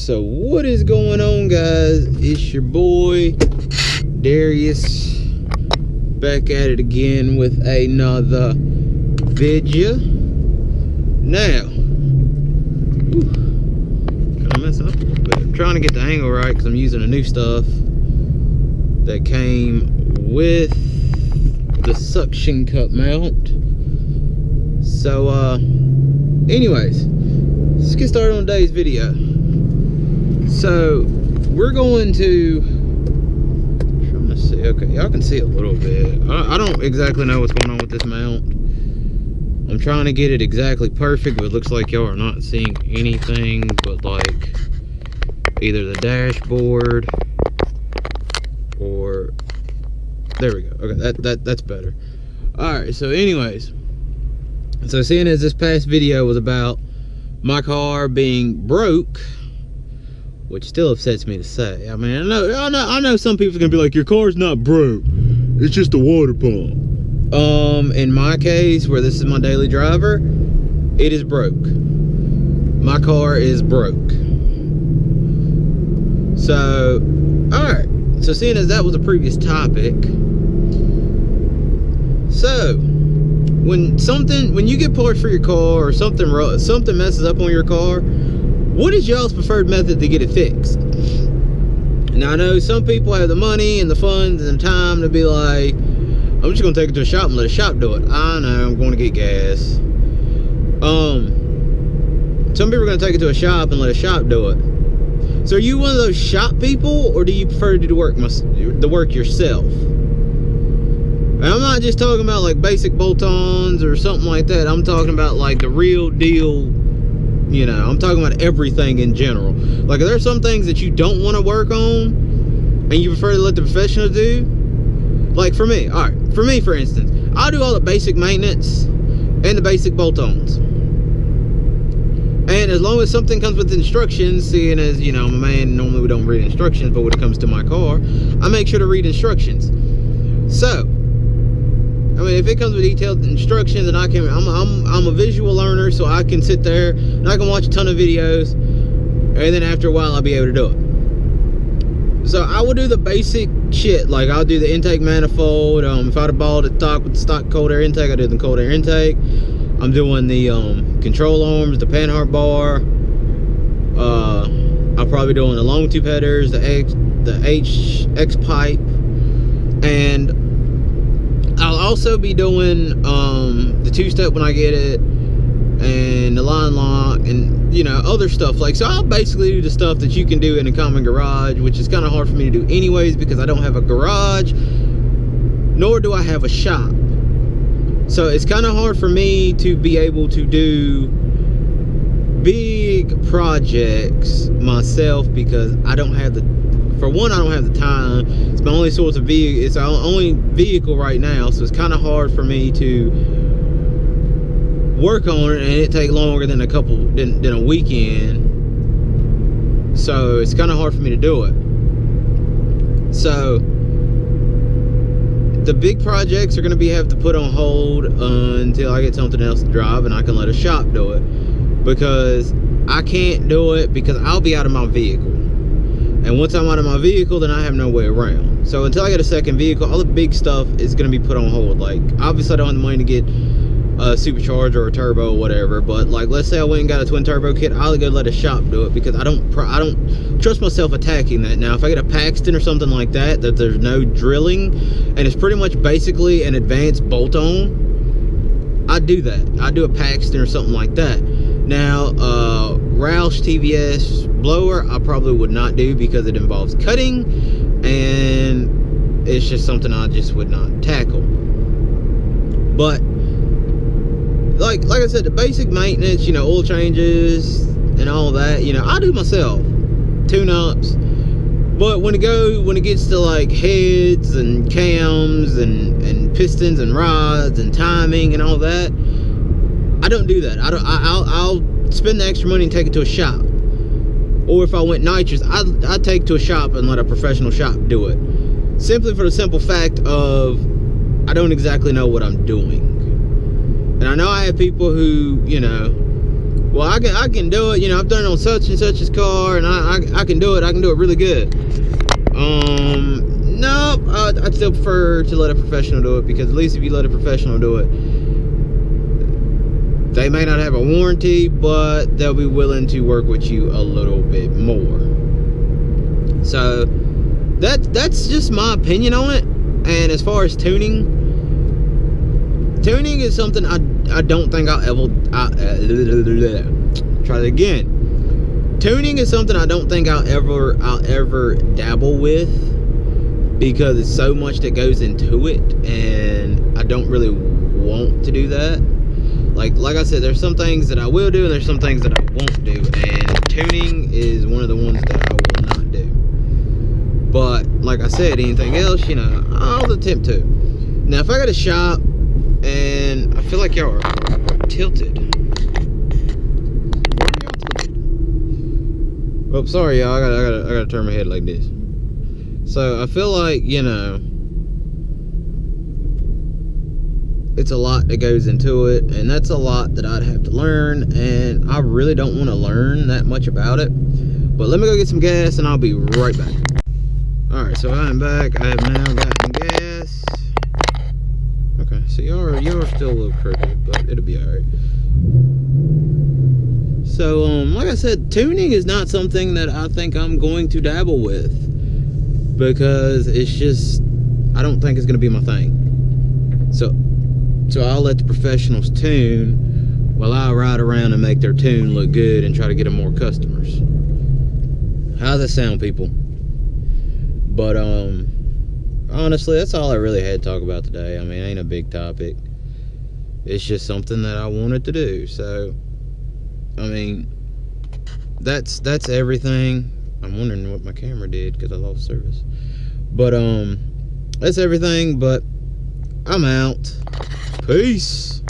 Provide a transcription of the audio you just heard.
So what is going on, guys? It's your boy Darius back at it again with another video. Now, gonna mess up a little bit. I'm trying to get the angle right because I'm using the new stuff that came with the suction cup mount. So anyways, let's get started on today's video. So we're going to, I'm trying to see, okay, y'all can see a little bit. I don't exactly know what's going on with this mount. I'm trying to get it exactly perfect, but it looks like y'all are not seeing anything but like either the dashboard or, there we go. Okay, that's better. All right, so anyways, so seeing as this past video was about my car being broke, which still upsets me to say. I mean, I know some people are gonna be like, your car's not broke, it's just a water pump. In my case, where this is my daily driver, it is broke. My car is broke. So, all right. So seeing as that was a previous topic, so when you get parts for your car or something messes up on your car, what is y'all's preferred method to get it fixed? Now I know some people have the money and the funds and the time to be like, I'm just gonna take it to a shop and let a shop do it. I know, I'm going to get gas. Some people are gonna take it to a shop and let a shop do it. So are you one of those shop people, or do you prefer to do the work yourself? And I'm not just talking about like basic bolt-ons or something like that. I'm talking about like the real deal. You know, I'm talking about everything in general. Like, if there's some things that you don't want to work on and you prefer to let the professionals do, like for me, all right, for me, for instance, I do all the basic maintenance and the basic bolt-ons. And as long as something comes with instructions, seeing as, you know, I'm a man, normally we don't read instructions, but when it comes to my car, I make sure to read instructions. So, I mean, if it comes with detailed instructions, and I'm a visual learner, so I can sit there and I can watch a ton of videos, and then after a while I'll be able to do it. So I will do the basic shit, like I'll do the intake manifold. If I'd have bought it stock with the stock cold air intake, I do the cold air intake. I'm doing the control arms, the panhard bar. I'll probably doing the long tube headers, the X pipe, and I'll also be doing the two-step when I get it, and the line lock, and you know, other stuff. Like, so I'll basically do the stuff that you can do in a common garage, which is kind of hard for me to do anyways because I don't have a garage, nor do I have a shop. So it's kind of hard for me to be able to do big projects myself because I don't have the, for one, I don't have the time. It's my only source of vehicle. It's our only vehicle right now, so it's kind of hard for me to work on it, and it take longer than a weekend. So it's kind of hard for me to do it. So the big projects are going to have to put on hold until I get something else to drive and I can let a shop do it, because I can't do it because I'll be out of my vehicle. And once I'm out of my vehicle, then I have no way around. So until I get a second vehicle, all the big stuff is going to be put on hold. Like, obviously I don't have the money to get a supercharger or a turbo or whatever, but like, let's say I went and got a twin turbo kit, I'll go let a shop do it because I don't trust myself attacking that. Now if I get a Paxton or something like that there's no drilling and it's pretty much basically an advanced bolt-on, I do that. I do a Paxton or something like that. Now Roush TVS blower I probably would not do because it involves cutting, and it's just something I just would not tackle. But like I said, the basic maintenance, you know, oil changes and all that, you know, I do myself. Tune-ups. But when it gets to like heads and cams and pistons and rods and timing and all that, I don't do that. I'll spend the extra money and take it to a shop. Or if I went nitrous, I'd take it to a shop and let a professional shop do it. Simply for the simple fact of I don't exactly know what I'm doing. And I know I have people who, you know, well, I can do it. You know, I've done it on such and such's car, and I can do it. I can do it really good. No, I'd still prefer to let a professional do it, because at least if you let a professional do it, they may not have a warranty, but they'll be willing to work with you a little bit more. So that's just my opinion on it. And as far as tuning is something I don't think I'll ever try it again. Tuning is something I don't think I'll ever dabble with, because it's so much that goes into it, and I don't really want to do that. Like I said, there's some things that I will do, and there's some things that I won't do, and tuning is one of the ones that I will not do. But like I said, anything else, you know, I'll attempt to. Now, if I got a shop, and I feel like y'all are tilted. Where are y'all tilted? Oh, sorry, y'all. I gotta turn my head like this. So I feel like, you know, it's a lot that goes into it, and that's a lot that I'd have to learn, and I really don't want to learn that much about it. But let me go get some gas, and I'll be right back. Alright, so I'm back. I have now gotten gas. Okay, so y'all are still a little crooked, but it'll be alright. So, like I said, tuning is not something that I think I'm going to dabble with, because it's just, I don't think it's going to be my thing. So I'll let the professionals tune while I ride around and make their tune look good and try to get them more customers. How's that sound, people? But honestly, that's all I really had to talk about today. I mean, it ain't a big topic. It's just something that I wanted to do. So, I mean, that's everything. I'm wondering what my camera did because I lost service. But that's everything. But I'm out. Peace.